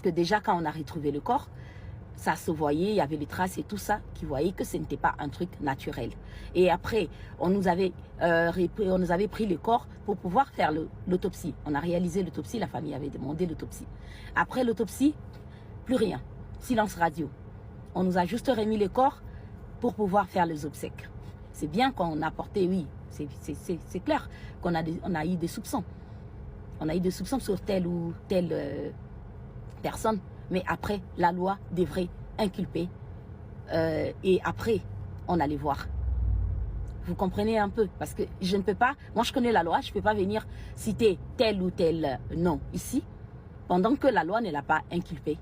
que déjà, quand on a retrouvé le corps, ça se voyait, il y avait les traces et tout ça, qui voyaient que ce n'était pas un truc naturel. Et après, on nous avait pris le corps pour pouvoir faire l'autopsie. On a réalisé l'autopsie, la famille avait demandé l'autopsie. Après l'autopsie, plus rien. Silence radio. On nous a juste remis le corps pour pouvoir faire les obsèques. C'est bien qu'on a porté, oui, c'est clair qu'on a eu des soupçons. On a eu des soupçons sur telle ou telle personne. Mais après, la loi devrait inculper. Et après, on allait voir. Vous comprenez un peu? Parce que je ne peux pas, moi je connais la loi, je ne peux pas venir citer tel ou tel nom ici, pendant que la loi ne l'a pas inculpé.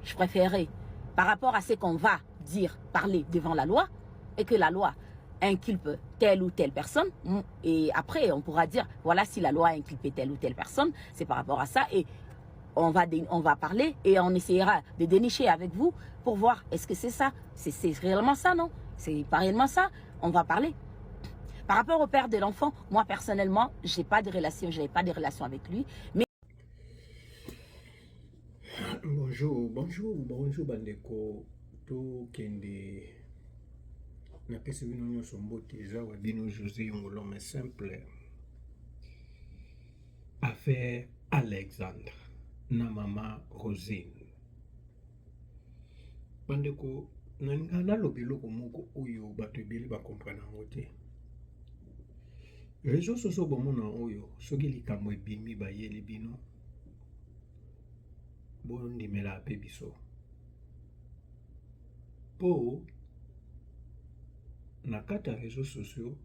Je préférerais, par rapport à ce qu'on va dire, parler devant la loi, et que la loi inculpe telle ou telle personne, et après on pourra dire, voilà, si la loi a inculpé telle ou telle personne, c'est par rapport à ça, et on va parler et on essaiera de dénicher avec vous pour voir est-ce que c'est ça, c'est réellement ça, non? C'est pas réellement ça, on va parler. Par rapport au père de l'enfant, moi personnellement, j'avais pas de relation avec lui, mais bonjour bandeko to kende na pesi bino nyonso mbote eza wa bino José Ngolome simple affaire Alexandre na mama Rosine. Bandeko nalinga naloba eloko moko oyo bato ebele bakomprena yango te. Réseau sociaux bomona oyo soki likambo ebimi bayeli bino bondimela ape biso po na kati ya réseaux sociaux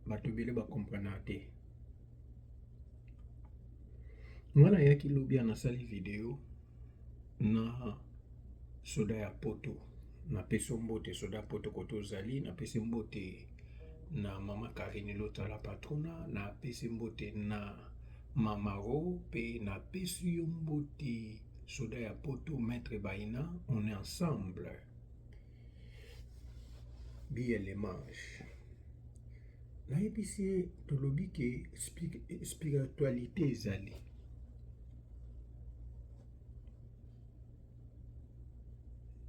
bato ebele bakomprena te. Nga nayaki lobi nasali video na soda ya poto napesi mbote soda poto koto ozali, napesi mbote na mama Karine Lotala patrona, napesi mbote na mama Ro, pe napesi yo mbote soda ya poto maître Baina. On est ensemble bien les manches. Nayebisi tolobi ke spiritualité ezali.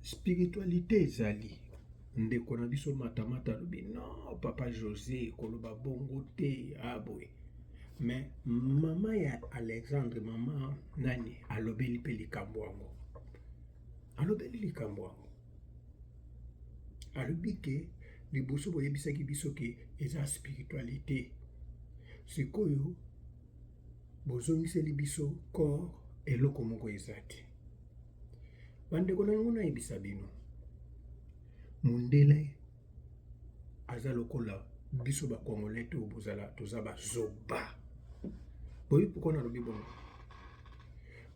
Spiritualité ezali. Ndeko na biso matamata lobi non papa José koloba bongo te aboy. Mais mama ya Alexandre, mama nani alobeli pe likambo yango. Alobeli likambo yango. Alobi ke liboso boyebisaki biso ke eza spiritualité. Sikoyo bozongiseli biso corps eloko moko eza te. Bandeko na ngo nayebisa bino mundele aza lokola biso ba Congolais to bozala toza ba zoba. Boyi pourquoi nalobi bongo?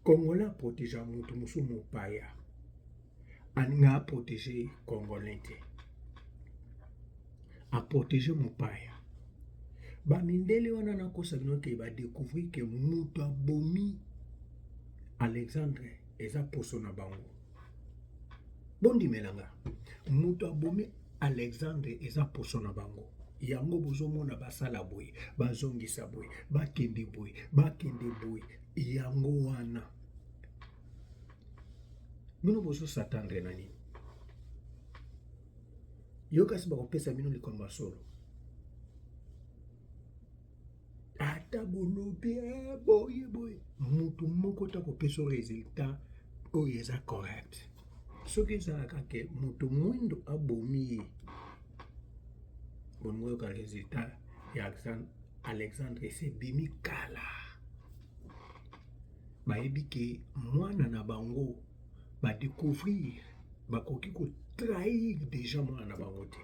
Congolais protège mutu musu mopaya. Aninga protéger Congolais te. A protéger mopaya. Ba mindele wana na kosa bino ke ba découvrir que mutu abomi Alexandre eza poso na bango. Bondi melanga. Mutu abomi Alexandre eza poso na bango. Yango bozomona basala boye, bazongisa boye, bakende boye, yango wana. Bino bozo s'attendre na nini? Yo kasi bakopesa bino likambo solo. Ata bolobi boye. Mutu moko ta kopesa résultat oyo eza correct. Soki ezalaka ke mutu mwindo abomi ye bongo yoka résultat ya Alexandre ese bimi kala. Bayebi ke mwana na bango ba découvrir bakoki ko trahir déjà mwana na bango te.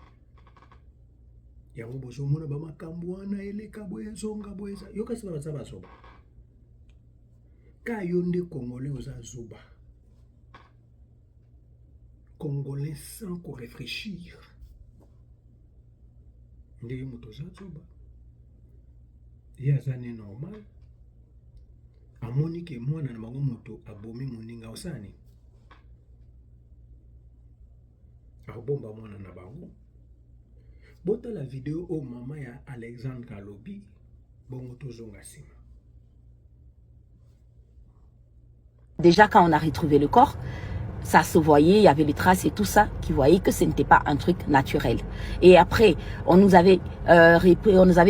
Yango bozomona ba makambo wana eleka boye zonga boye za yoka si baza bazoba. Ka yo nde Congolais oza zoba. Congolais sans qu'on réfléchir. Ndenge moto oza zoba. Ye azane normal. Amoni ke mwana na bango moto abomi moninga osani. Abomba mwana na bango. Bota la vidéo o mama ya Alexandre alobi bongo tozonga sima. Déjà, quand on a retrouvé le corps, ça se voyait, il y avait les traces et tout ça, qui voyaient que ce n'était pas un truc naturel. Et après, on nous avait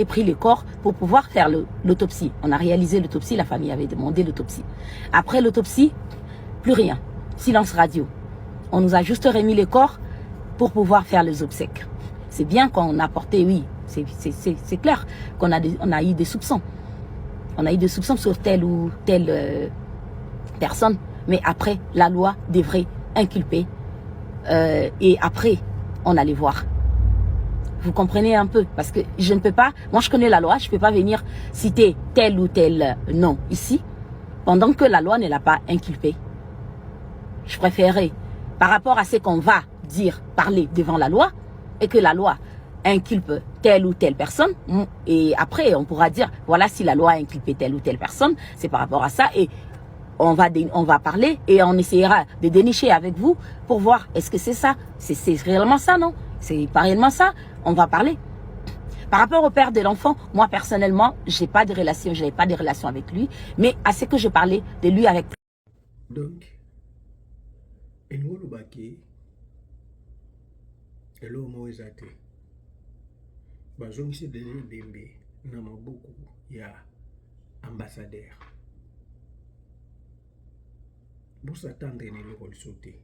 pris le corps pour pouvoir faire l'autopsie. On a réalisé l'autopsie, la famille avait demandé l'autopsie. Après l'autopsie, plus rien, silence radio. On nous a juste remis le corps pour pouvoir faire les obsèques. C'est bien qu'on a porté, oui, c'est clair qu'on a eu des soupçons. On a eu des soupçons sur telle ou telle personne, mais après, la loi devrait inculper et après, on allait voir. Vous comprenez un peu? Parce que je ne peux pas, moi je connais la loi, je ne peux pas venir citer tel ou tel nom ici, pendant que la loi ne l'a pas inculpé. Je préférerais, par rapport à ce qu'on va dire, parler devant la loi, et que la loi inculpe telle ou telle personne, et après on pourra dire, voilà, si la loi a inculpé telle ou telle personne, c'est par rapport à ça, et on va parler et on essaiera de dénicher avec vous pour voir est-ce que c'est ça, c'est réellement ça, non? C'est pas réellement ça, on va parler. Par rapport au père de l'enfant, moi personnellement, je n'avais pas de relation avec lui, mais à ce que je parlais de lui avec... Donc, eloko lobaki, eloko mo eza te. Bazongisi Denis Bembe na maboko ya ambassadeur. Bosatendre na eloko liso te.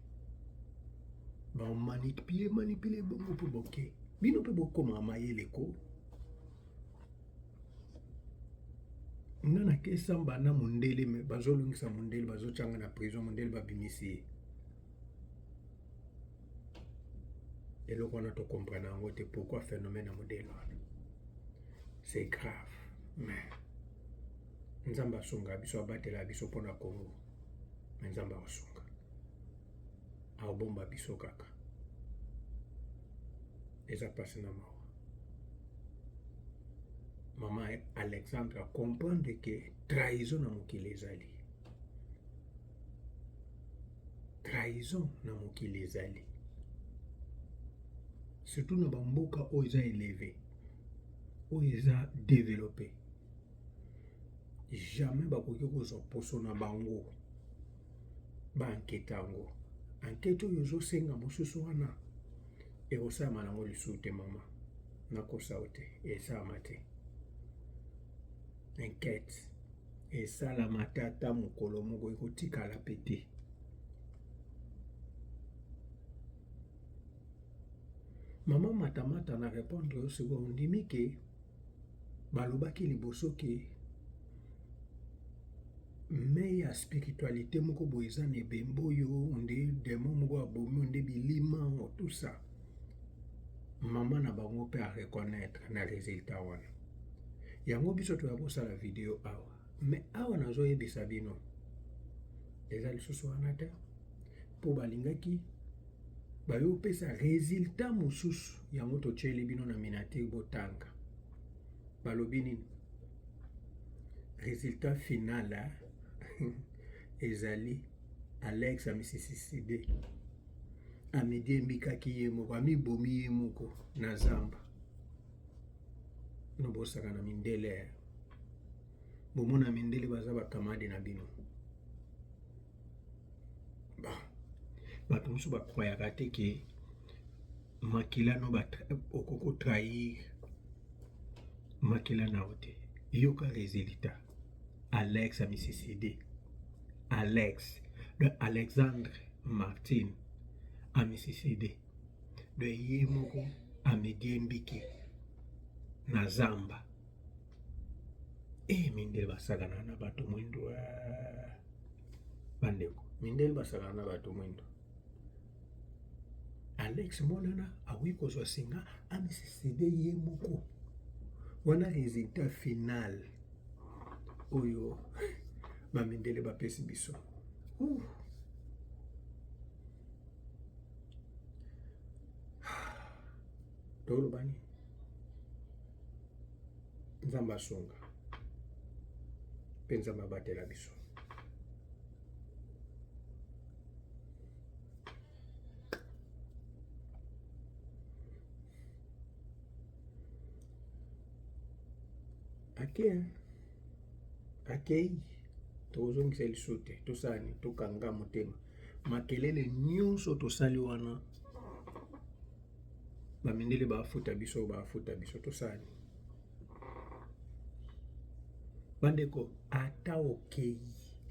Manipule bongo mpo boke. Bino mpe bokoma mayele ko. Nana kesamba na mondele me bazolungisa mondele bazotyanga na prison mondele babimisi ye. Eloko wana tocomprendre yango te pourquoi phénomène ya modèle wana. C'est grave. Mais Nzambe asunga biso abatela biso mpona Congo. Mais Nzambe asunga. Aobomba biso kaka. Eza pasi na mawa. Maman Alexandre a comprendre que trahison na mokili ezali. Trahison na mokili ezali. Surtout na bamboka oyo eza élevé. Oyo eza développé. Jamais bakoki kozwa poso na bango. Ba enquête yango. Enquête oyo ezosenga mosusu wana. Ekosalama nango lisusu te mama. Nakosa te. Esalama te. Enquête. Esalama te ata mokolo moko ekotikala pe te. Maman Matamata na répondre au second ndimi ke balobaki liboso ke mais ya spiritualité moko boye eza na ebembe oyo onde démon moko abomi onde bilima tout ça. Maman na bango mpe a reconnaître na résultat wana. Yango biso toya kosala video awa. Mais awa nazoyebisa bino eza lisusu wana te mpo balingaki bayopesa résultat mosusu yango totyeli bino na miniature botanga. Balobi nini? Résultat final ezali Alex amisisiside amidi embikaki ye moko amibomi ye moko na zamba. Nobosaka na mindele bomona mindele baza bakamade na bino. Bato mosusu bakroyaka te ke makila no okoko trahir makila na ote. Yoka résultat. Alex amisiside. Alex de Alexandre Martin amisiside. De ye moko amedi mbiki na zamba. Mindele basakana na bato mwindo. Bandeko. Mindele basakana na bato mwindo. Alex monana awi kozwa singa amisiside ye moko. Wana résultat final oyo bamindele bapesi biso. Tolobani Nzambe asunga mpe Nzambe abatela biso. Akei tozongisa liso te, tosala nini, tokanga motema. Makelele nyonso tosali wana bamindele bafuta biso, tosala nini. Bandeko, ata okei,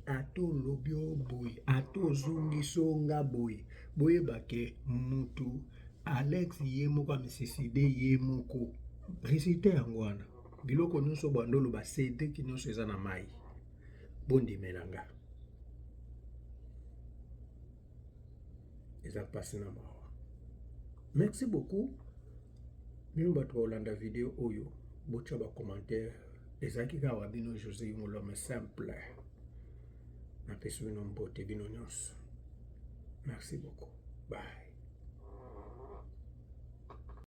ata olobi boye, ata ozongisi nga boye, boyeba ke mutu Alex ye moko amisiside ye moko risite yango wana. Biloko nyonso bandolo basedeki nyonso eza na mai. Bondimela nga. Eza pasi na mawa. Merci beaucoup. Bino bato baolanda video oyo, botia ba commentaire. Ezaki kaka bino José Ngolome simple. Napesi bino mbote bino nyonso. Merci beaucoup. Bye.